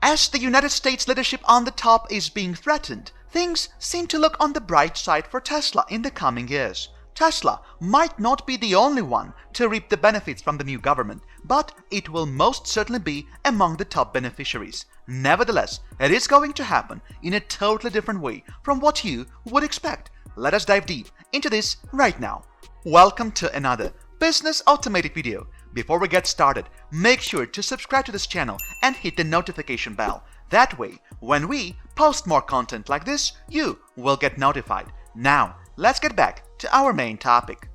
As the United States leadership on the top is being threatened, things seem to look on the bright side for Tesla in the coming years. Tesla might not be the only one to reap the benefits from the new government, but it will most certainly be among the top beneficiaries. Nevertheless, it is going to happen in a totally different way from what you would expect. Let us dive deep into this right now. Welcome to another Business Automatic video. Before we get started, make sure to subscribe to this channel and hit the notification bell. That way, when we post more content like this, you will get notified. Now, let's get back to our main topic.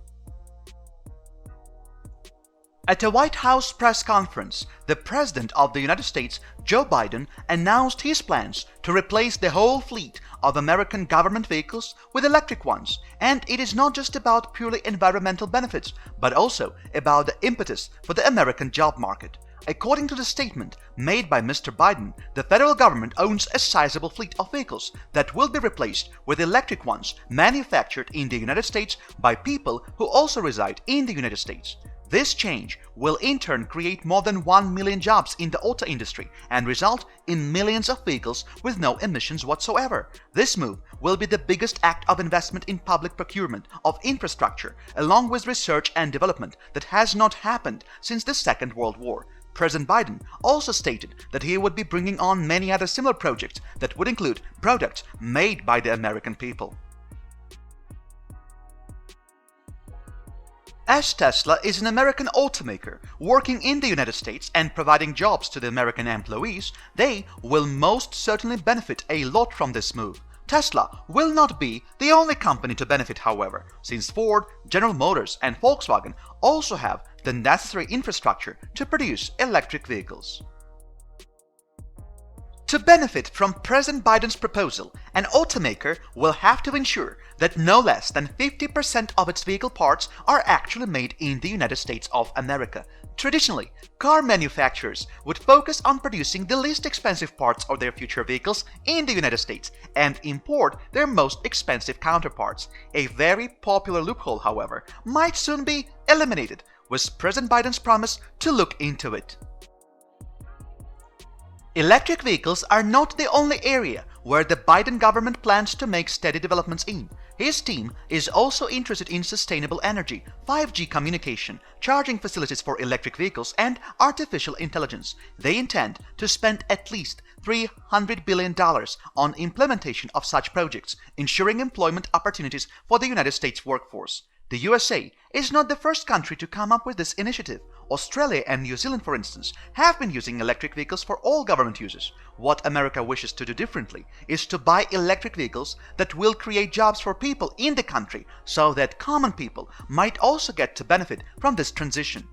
At a White House press conference, the President of the United States, Joe Biden, announced his plans to replace the whole fleet of American government vehicles with electric ones. And it is not just about purely environmental benefits, but also about the impetus for the American job market. According to the statement made by Mr. Biden, the federal government owns a sizable fleet of vehicles that will be replaced with electric ones manufactured in the United States by people who also reside in the United States. This change will in turn create more than 1 million jobs in the auto industry and result in millions of vehicles with no emissions whatsoever. This move will be the biggest act of investment in public procurement of infrastructure, along with research and development, that has not happened since the Second World War. President Biden also stated that he would be bringing on many other similar projects that would include products made by the American people. As Tesla is an American automaker working in the United States and providing jobs to the American employees, they will most certainly benefit a lot from this move. Tesla will not be the only company to benefit, however, since Ford, General Motors, and Volkswagen also have the necessary infrastructure to produce electric vehicles. To benefit from President Biden's proposal, an automaker will have to ensure that no less than 50% of its vehicle parts are actually made in the United States of America. Traditionally, car manufacturers would focus on producing the least expensive parts of their future vehicles in the United States and import their most expensive counterparts. A very popular loophole, however, might soon be eliminated with President Biden's promise to look into it. Electric vehicles are not the only area where the Biden government plans to make steady developments in. His team is also interested in sustainable energy, 5G communication, charging facilities for electric vehicles, and artificial intelligence. They intend to spend at least $300 billion on implementation of such projects, ensuring employment opportunities for the United States workforce. The USA is not the first country to come up with this initiative. Australia and New Zealand, for instance, have been using electric vehicles for all government uses. What America wishes to do differently is to buy electric vehicles that will create jobs for people in the country so that common people might also get to benefit from this transition.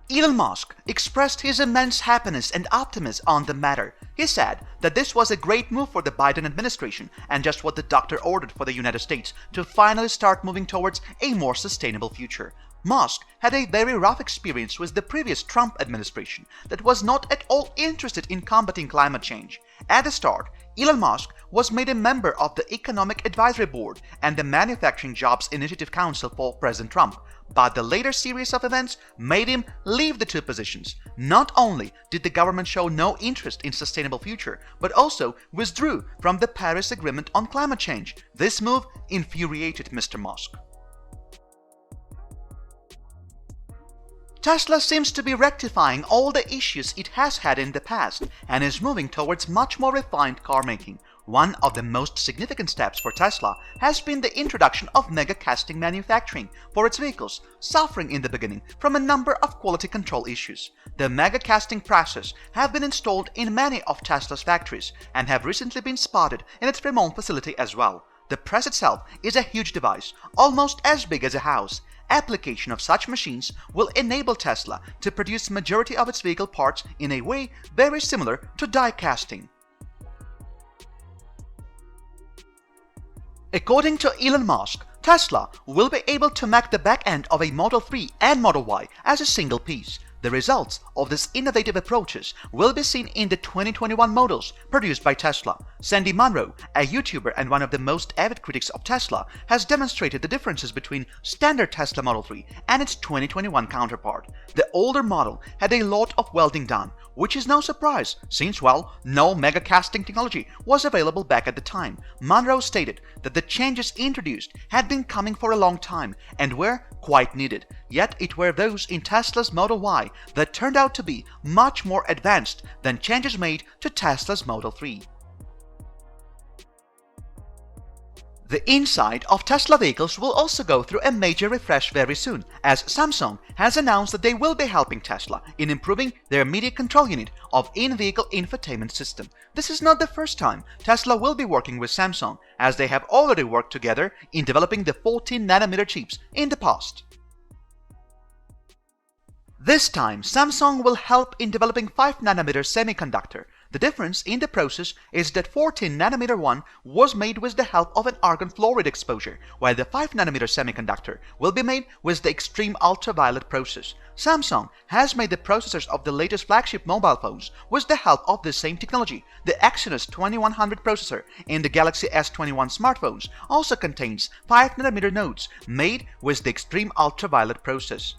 Elon Musk expressed his immense happiness and optimism on the matter. He said that this was a great move for the Biden administration and just what the doctor ordered for the United States to finally start moving towards a more sustainable future. Musk had a very rough experience with the previous Trump administration that was not at all interested in combating climate change. At the start, Elon Musk was made a member of the Economic Advisory Board and the Manufacturing Jobs Initiative Council for President Trump, but the later series of events made him leave the two positions. Not only did the government show no interest in sustainable future, but also withdrew from the Paris Agreement on climate change. This move infuriated Mr. Musk. Tesla seems to be rectifying all the issues it has had in the past and is moving towards much more refined car making. One of the most significant steps for Tesla has been the introduction of mega casting manufacturing for its vehicles, suffering in the beginning from a number of quality control issues. The mega casting process have been installed in many of Tesla's factories and have recently been spotted in its Fremont facility as well. The press itself is a huge device, almost as big as a house. Application of such machines will enable Tesla to produce majority of its vehicle parts in a way very similar to die casting. According to Elon Musk, Tesla will be able to make the back end of a Model 3 and Model Y as a single piece. The results of these innovative approaches will be seen in the 2021 models produced by Tesla. Sandy Munro, a YouTuber and one of the most avid critics of Tesla, has demonstrated the differences between standard Tesla Model 3 and its 2021 counterpart. The older model had a lot of welding done, which is no surprise since, well, no mega casting technology was available back at the time. Munro stated that the changes introduced had been coming for a long time and were quite needed, yet it were those in Tesla's Model Y that turned out to be much more advanced than changes made to Tesla's Model 3. The inside of Tesla vehicles will also go through a major refresh very soon, as Samsung has announced that they will be helping Tesla in improving their media control unit of in-vehicle infotainment system. This is not the first time Tesla will be working with Samsung, as they have already worked together in developing the 14nm chips in the past. This time, Samsung will help in developing 5nm semiconductor. The difference in the process is that 14nm one was made with the help of an argon fluoride exposure, while the 5nm semiconductor will be made with the extreme ultraviolet process. Samsung has made the processors of the latest flagship mobile phones with the help of the same technology. The Exynos 2100 processor in the Galaxy S21 smartphones also contains 5nm nodes made with the extreme ultraviolet process.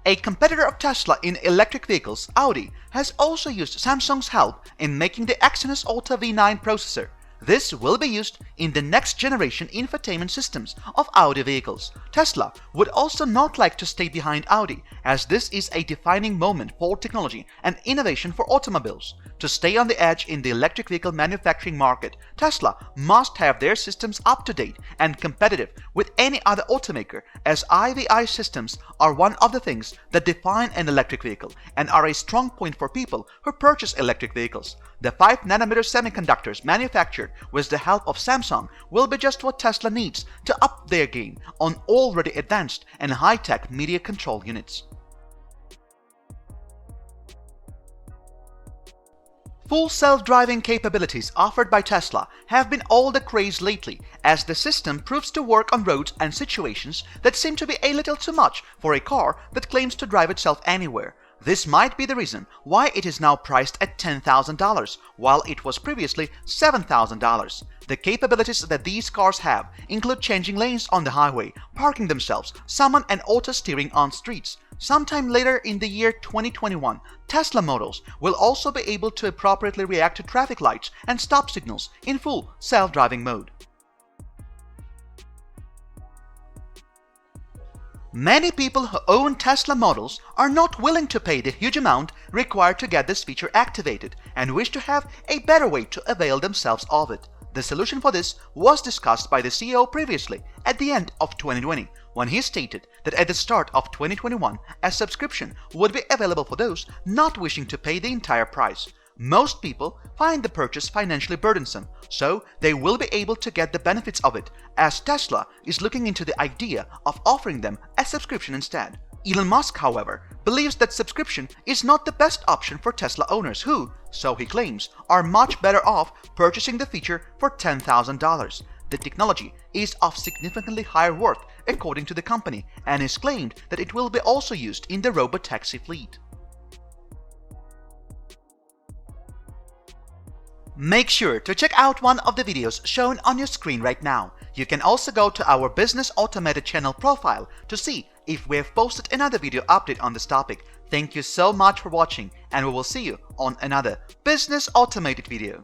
A competitor of Tesla in electric vehicles, Audi, has also used Samsung's help in making the Exynos Ultra V9 processor. This will be used in the next generation infotainment systems of Audi vehicles. Tesla would also not like to stay behind Audi, as this is a defining moment for technology and innovation for automobiles. To stay on the edge in the electric vehicle manufacturing market, Tesla must have their systems up to date and competitive with any other automaker, as IVI systems are one of the things that define an electric vehicle and are a strong point for people who purchase electric vehicles. The 5nm semiconductors manufactured with the help of Samsung will be just what Tesla needs to up their game on already advanced and high-tech media control units. Full self-driving capabilities offered by Tesla have been all the craze lately, as the system proves to work on roads and situations that seem to be a little too much for a car that claims to drive itself anywhere. This might be the reason why it is now priced at $10,000, while it was previously $7,000. The capabilities that these cars have include changing lanes on the highway, parking themselves, summon and auto steering on streets. Sometime later in the year 2021, Tesla models will also be able to appropriately react to traffic lights and stop signals in full self-driving mode. Many people who own Tesla models are not willing to pay the huge amount required to get this feature activated and wish to have a better way to avail themselves of it. The solution for this was discussed by the CEO previously at the end of 2020, when he stated that at the start of 2021, a subscription would be available for those not wishing to pay the entire price. Most people find the purchase financially burdensome, so they will be able to get the benefits of it, as Tesla is looking into the idea of offering them a subscription instead. Elon Musk, however, believes that subscription is not the best option for Tesla owners who, so he claims, are much better off purchasing the feature for $10,000. The technology is of significantly higher worth according to the company, and is claimed that it will be also used in the robotaxi fleet. Make sure to check out one of the videos shown on your screen right now. You can also go to our Business Automated channel profile to see if we have posted another video update on this topic. Thank you so much for watching, and we will see you on another Business Automated video.